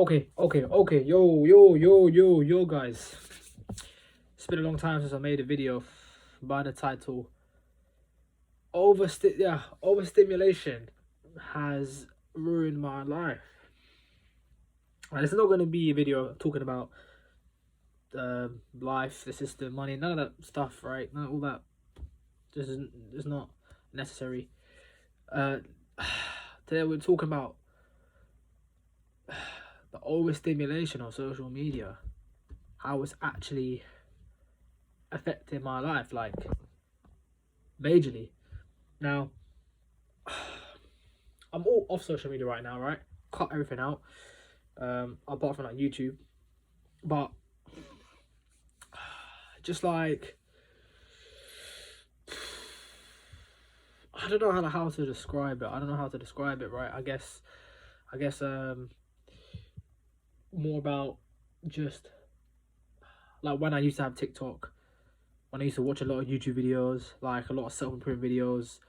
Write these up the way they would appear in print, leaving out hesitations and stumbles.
Okay. Yo, guys. It's been a long time since I made a video by the title Overstimulation has ruined my life. And it's not going to be a video talking about life, the system, money, none of that stuff, right? None of all that. Is not necessary. Today we're talking about the overstimulation of social media, how it's actually affecting my life, like majorly. Now, I'm all off social media right now, right? Cut everything out, apart from like YouTube. But just like, I don't know how to describe it. I don't know how to describe it, right? I guess more about just like when I used to have TikTok, when I used to watch a lot of YouTube videos, like a lot of self-improvement videos,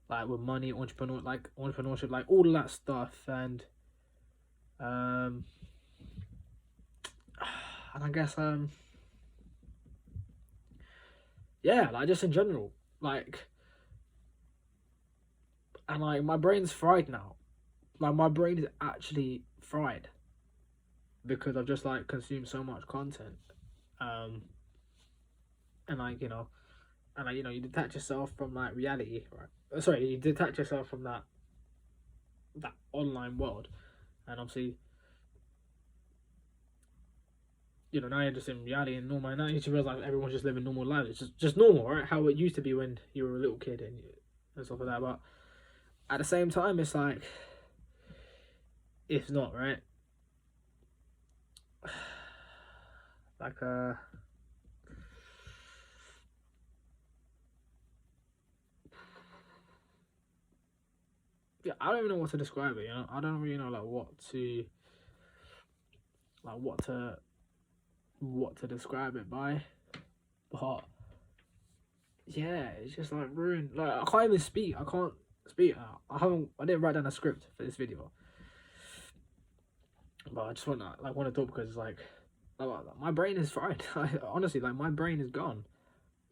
like with money, entrepreneurship, like all of that stuff, and and I guess yeah, like just in general, like, and like my brain's fried now. Like my brain is actually fried because I've just like consumed so much content, um, and like and like you detach yourself from like reality, right? Sorry, you detach yourself from that online world, and obviously now you're just in reality and normal. And now you just realize like everyone's just living normal lives. It's just normal, right? How it used to be when you were a little kid and stuff like that. But at the same time, it's like it's not, right. Like yeah, I don't even know what to describe it. I don't really know like what to describe it by. But yeah, it's just like ruined. Like I can't even speak. I can't speak. I didn't write down a script for this video, but I just want to talk because it's like my brain is fried. Honestly, like my brain is gone.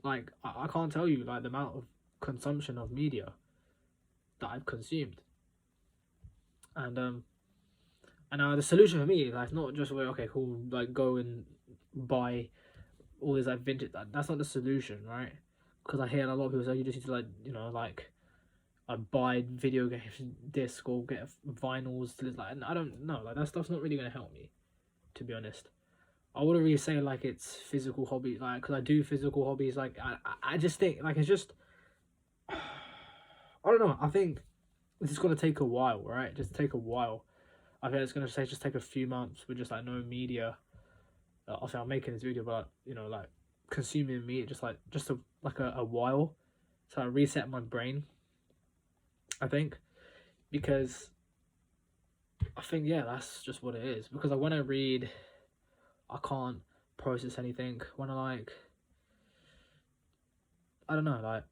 Like I can't tell you like the amount of consumption of media that I've consumed, and the solution for me is like not just where okay cool like go and buy all this like vintage. That's not the solution, right? Because I hear a lot of people say you just need to like buy video games disc or get vinyls to like, and I don't know, like that stuff's not really gonna help me, to be honest. I wouldn't really say like it's physical hobby, like because I do physical hobbies. Like I just think like it's just I don't know. I think it's just gonna take a while, right? Just take a while. I think it's gonna say just take a few months with just like no media. Obviously, I'm making this video, but like consuming meat just a while, so I reset my brain. I think because I think yeah, that's just what it is. Because like when I read, I can't process anything. When I don't know, like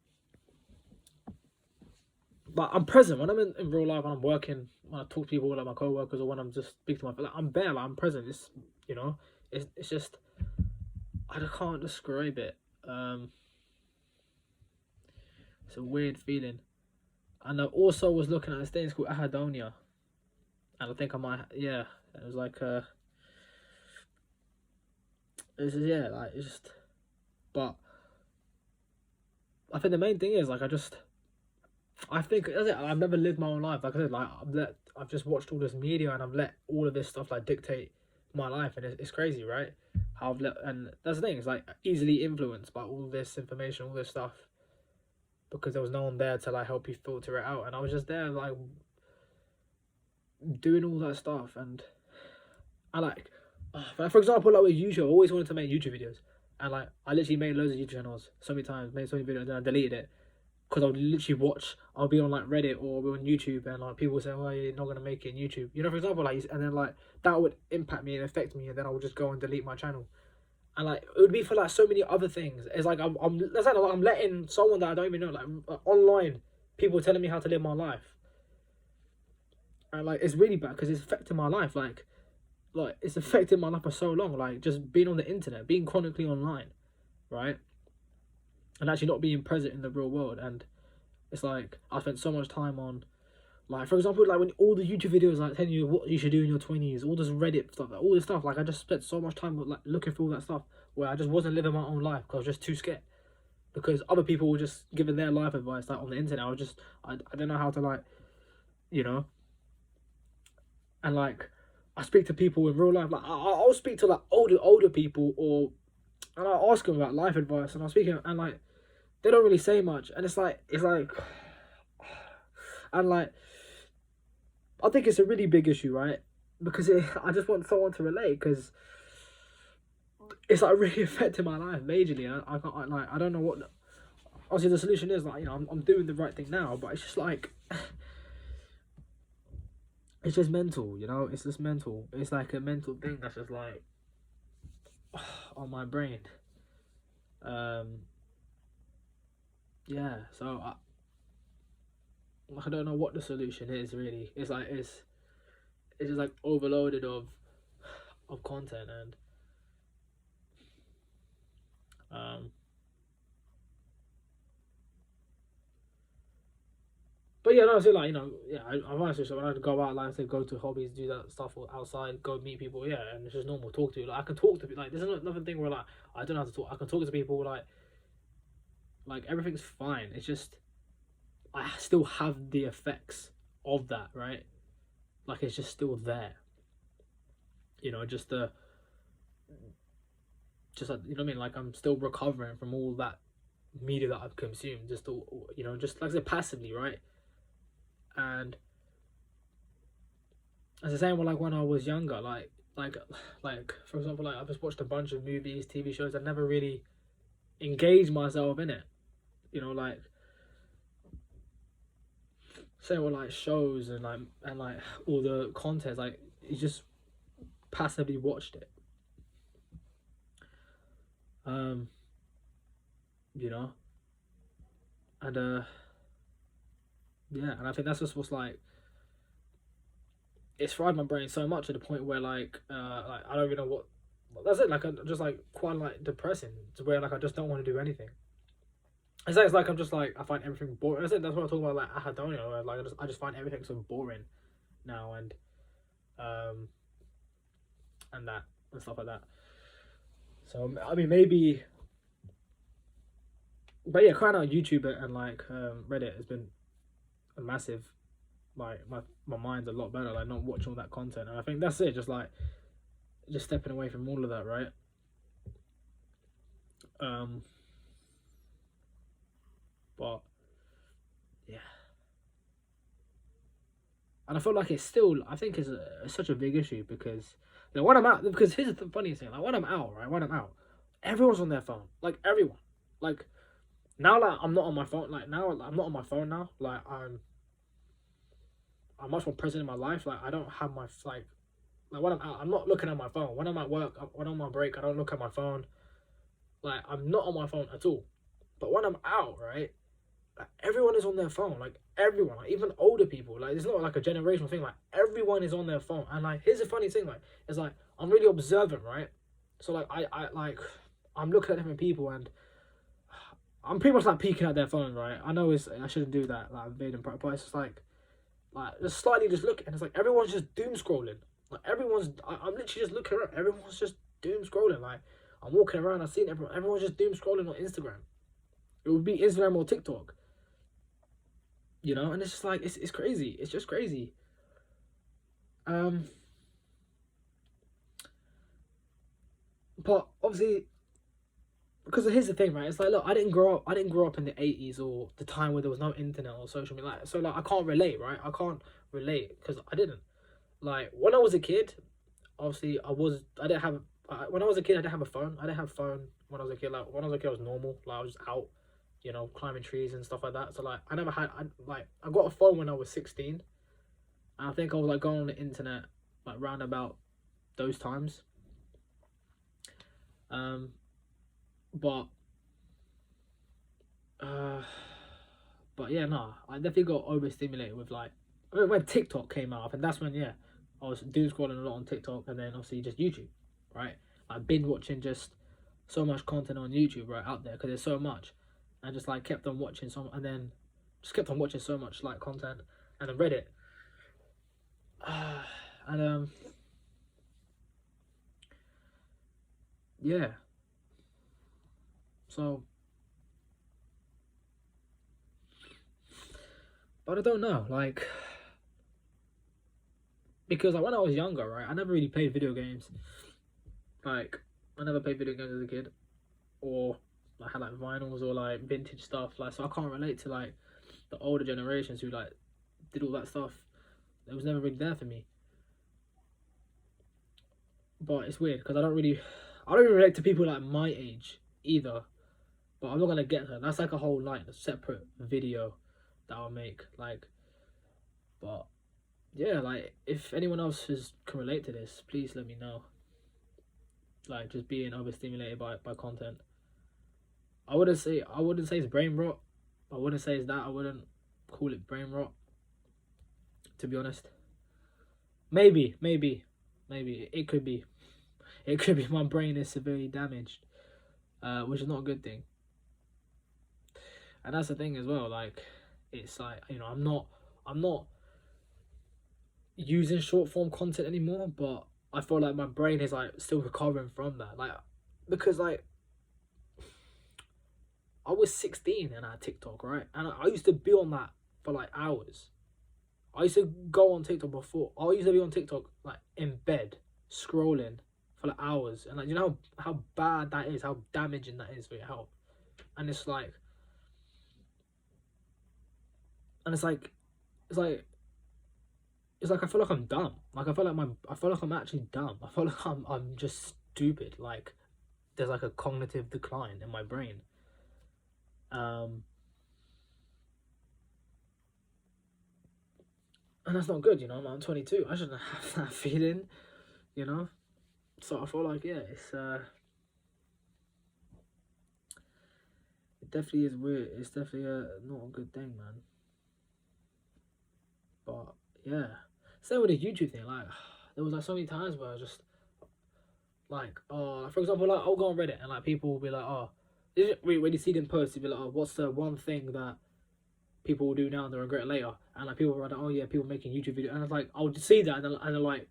I'm present when I'm in real life, when I'm working, when I talk to people like my co-workers, or when I'm just speaking to my like I'm there, like I'm present. It's it's just I can't describe it. It's a weird feeling. And I also was looking at this thing, it's called Ahadonia. And I think I might, yeah. It was like, it's just, yeah, like, it's just, but I think the main thing is, like, I think, that's it, I've never lived my own life. Like I said, like, I've just watched all this media and I've let all of this stuff, like, dictate my life. And it's crazy, right? How and that's the thing, it's, like, easily influenced by all this information, all this stuff. Because there was no one there to, like, help you filter it out. And I was just there, like, doing all that stuff, and I like, for example, like with YouTube, I always wanted to make YouTube videos, and like I literally made loads of YouTube channels so many times, made so many videos, and then I deleted it because I would literally watch. I'll be on like Reddit or on YouTube, and like people would say, "Oh, you're not gonna make it in YouTube," for example, like, and then like that would impact me and affect me, and then I would just go and delete my channel, and like it would be for like so many other things. It's like that's like I'm letting someone that I don't even know, like online, people telling me how to live my life. And like it's really bad because it's affecting my life. Like like it's affected my life for so long. Like just being on the internet, being chronically online, right, and actually not being present in the real world. And it's like I spent so much time on, like, for example, like when all the YouTube videos like telling you what you should do in your 20s, all this Reddit stuff, like, all this stuff. Like I just spent so much time like looking through all that stuff where I just wasn't living my own life because I was just too scared. Because other people were just giving their life advice like on the internet. I don't know how to, like, you know. And like I speak to people in real life. Like I'll speak to like older people, or and I'll ask them about life advice, and I'll speak and like they don't really say much, and it's like and like I think it's a really big issue, right? Because I just want someone to relate, because it's like really affecting my life majorly. I can't like I don't know what. Obviously, the solution is like, you know, I'm doing the right thing now, but it's just like it's just mental, you know. It's just mental. It's like a mental thing that's just like on my brain. Yeah. So I don't know what the solution is really. It's like it's just like overloaded of content, and um but yeah, no, so like, you know, yeah, I'm honestly, so when I go out, like I said, go to hobbies, do that stuff, or outside, go meet people, yeah, and it's just normal. Talk to, like I can talk to people, like there's nothing thing where like I don't know how to talk. I can talk to people, like everything's fine. It's just I still have the effects of that, right? Like it's just still there, you know, just like, you know what I mean, like I'm still recovering from all that media that I've consumed, just all, you know, just like I said, passively, right? And as I say, well, like when I was younger, like for example, like I've just watched a bunch of movies, TV shows. I never really engaged myself in it, you know, like say, well, like shows and like all the content, like you just passively watched it, um, you know, and yeah, and I think that's just what's like it's fried my brain so much to the point where like I don't even know what. That's it. Like I'm just like quite like depressing to where like I just don't want to do anything. It's like I'm just like I find everything boring. That's it. That's what I'm talking about. Like Ahadonia, where like I just find everything so boring now, um and that and stuff like that. So I mean maybe, but yeah, crying out YouTube and like Reddit has been a massive, like my mind's a lot better. Like not watching all that content, and I think that's it. Just stepping away from all of that, right? Um, but yeah, and I feel like it's still. I think it's such a big issue because, you know, when I'm out. Because here's the funniest thing: like when I'm out, right? When I'm out, everyone's on their phone. Like everyone. Like now, like I'm not on my phone. Like now, I'm not on my phone now. Like I'm much more present in my life. Like I don't have my like when I'm out, I'm not looking at my phone. When I'm at work, when I'm on my break, I don't look at my phone. Like I'm not on my phone at all. But when I'm out, right? Like everyone is on their phone. Like everyone, like even older people. Like it's not like a generational thing. Like everyone is on their phone. And like here's the funny thing. Like it's like I'm really observant, right? So like I like I'm looking at different people and I'm pretty much like peeking at their phone, right? I know I shouldn't do that. Like I'm being but it's just like just slightly just looking, and it's like everyone's just doom scrolling. Like I'm literally just looking around. Everyone's just doom scrolling. Like I'm walking around, I've seen everyone's just doom scrolling on Instagram. It would be Instagram or TikTok, you know. And it's just like it's crazy. It's just crazy. Um, but obviously, because here's the thing, right? It's like, look, I didn't grow up in the '80s or the time where there was no internet or social media. Like, so like I can't relate, right? I can't relate because I didn't. Like when I was a kid, obviously I didn't have when I was a kid I didn't have a phone. I didn't have a phone when I was a kid. Like when I was a kid I was normal. Like I was just out, you know, climbing trees and stuff like that. So like I got a phone when I was 16. And I think I was like going on the internet like round about those times. Um but uh but yeah, no, I definitely got overstimulated with like when TikTok came out, and that's when, yeah, I was doom scrolling a lot on TikTok, and then obviously just YouTube, right? I've been watching just so much content on YouTube right out there because there's so much, and just like kept on watching some, and then just kept on watching so much like content, and then Reddit, and yeah, so, but I don't know, like, because like when I was younger, right, I never really played video games. Like, I never played video games as a kid, or I had like vinyls or like vintage stuff. Like, so I can't relate to like the older generations who like did all that stuff. It was never really there for me. But it's weird because I don't even relate to people like my age either. But I'm not gonna get her. That's like a whole like a separate video that I'll make. Like, but yeah, like if anyone else can relate to this, please let me know. Like just being overstimulated by content. I wouldn't say it's brain rot. I wouldn't say it's that. I wouldn't call it brain rot. To be honest, maybe it could be. It could be my brain is severely damaged, which is not a good thing. And that's the thing as well. Like, it's like, you know, I'm not using short form content anymore, but I feel like my brain is like still recovering from that. Like, because like I was 16 and I had TikTok, right? And I used to be on that for like hours. I used to go on TikTok before. I used to be on TikTok like in bed, scrolling for like hours. And like, you know how bad that is, how damaging that is for your health. And it's like, and it's like, it's like, it's like I feel like I'm dumb. Like I feel like I'm actually dumb. I feel like I'm just stupid. Like there's like a cognitive decline in my brain. And that's not good, you know. I'm 22. I shouldn't have that feeling, you know. So I feel like it definitely is weird. It's definitely not a good thing, man. But yeah, same with the YouTube thing. Like there was like so many times where I just like, oh, for example, like I'll go on Reddit and like people will be like, oh, when you see them post, you'll be like, oh, what's the one thing that people will do now and they regret later? And like people were like, oh yeah, people making YouTube videos, and it's like I'll just see that and then like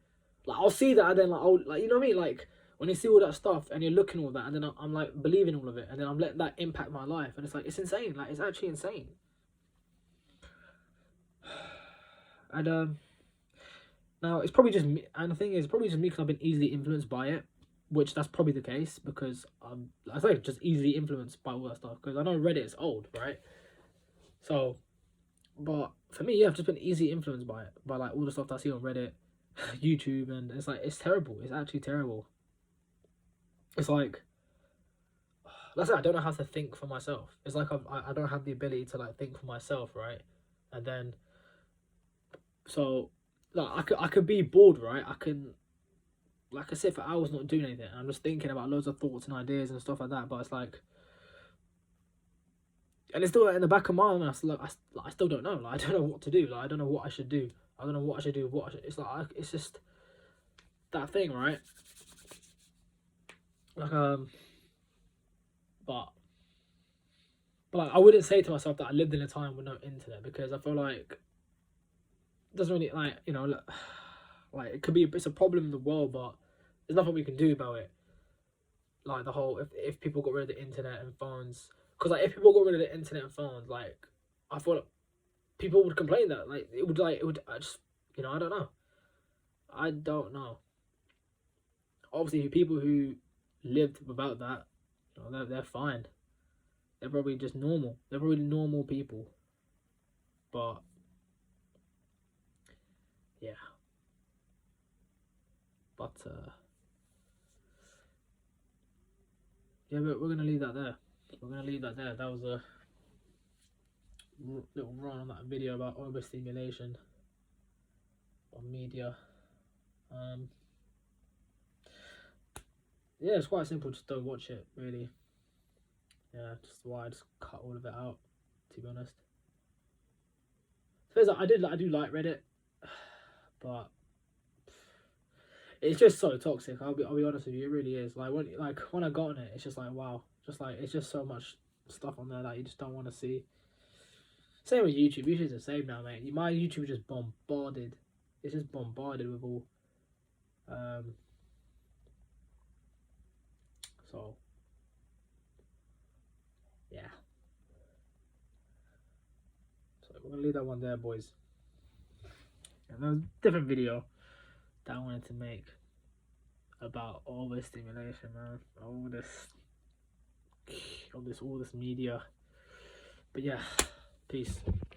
I'll see that and then like I'll like, you know what I mean? Like when you see all that stuff and you're looking all that and then I'm like believing all of it and then I'm letting that impact my life and it's like it's insane. Like it's actually insane. And now it's probably just me, and the thing is, probably just me because I've been easily influenced by it, which that's probably the case because I say just easily influenced by all that stuff because I know Reddit is old, right? So, but for me, yeah, I've just been easily influenced by it, by like all the stuff that I see on Reddit, YouTube, and it's like it's terrible. It's actually terrible. It's like that's it. I don't know how to think for myself. It's like I don't have the ability to like think for myself, right? And then so like I could be bored, right? I can like I sit for hours not doing anything. I'm just thinking about loads of thoughts and ideas and stuff like that. But it's like, and it's still like, in the back of my mind. I still don't know. Like I don't know what to do. Like I don't know what I should do. I don't know what I should do. It's like it's just that thing, right? Like but like, I wouldn't say to myself that I lived in a time with no internet because I feel like it doesn't really like you know like it could be it's a problem in the world, but there's nothing we can do about it. Like the whole if people got rid of the internet and phones, because like if people got rid of the internet and phones, like I thought people would complain that like it would I just you know I don't know. Obviously, people who lived without that, you know, they're fine. They're probably just normal. They're probably normal people. But yeah, but yeah, but we're gonna leave that there. We're gonna leave that there. That was a little run on that video about overstimulation on media. Um, yeah, it's quite simple. Just don't watch it, really. Yeah, just why I just cut all of it out. To be honest, so I do like Reddit, but It's just so toxic. I'll be honest with you, it really is. Like when I got on it, it's just like wow, just like it's just so much stuff on there that you just don't want to see. Same with YouTube. YouTube's the same now, mate. My YouTube is just bombarded. It's just bombarded with all. So yeah. So we're gonna leave that one there, boys. And there's a different video that I wanted to make about overstimulation, man. All this media. But yeah, peace.